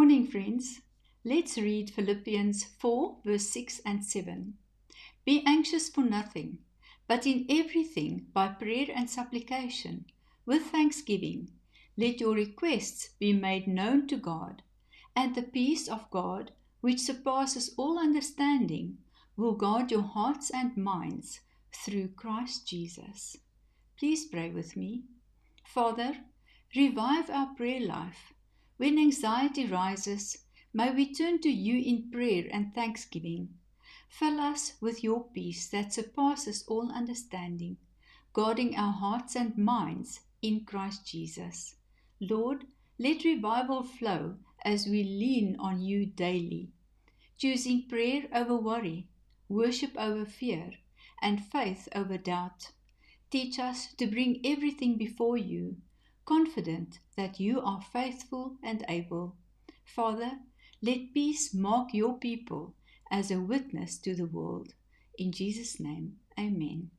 morning, friends. Let's read Philippians 4, verse 6 and 7. Be anxious for nothing, but in everything by prayer and supplication, with thanksgiving, let your requests be made known to God, and the peace of God, which surpasses all understanding, will guard your hearts and minds through Christ Jesus. Please pray with me. Father, revive our prayer life. When anxiety rises, may we turn to you in prayer and thanksgiving. Fill us with your peace that surpasses all understanding, guarding our hearts and minds in Christ Jesus. Lord, let revival flow as we lean on you daily, choosing prayer over worry, worship over fear, and faith over doubt. Teach us to bring everything before you, confident that you are faithful and able. Father, let peace mark your people as a witness to the world. In Jesus' name, amen.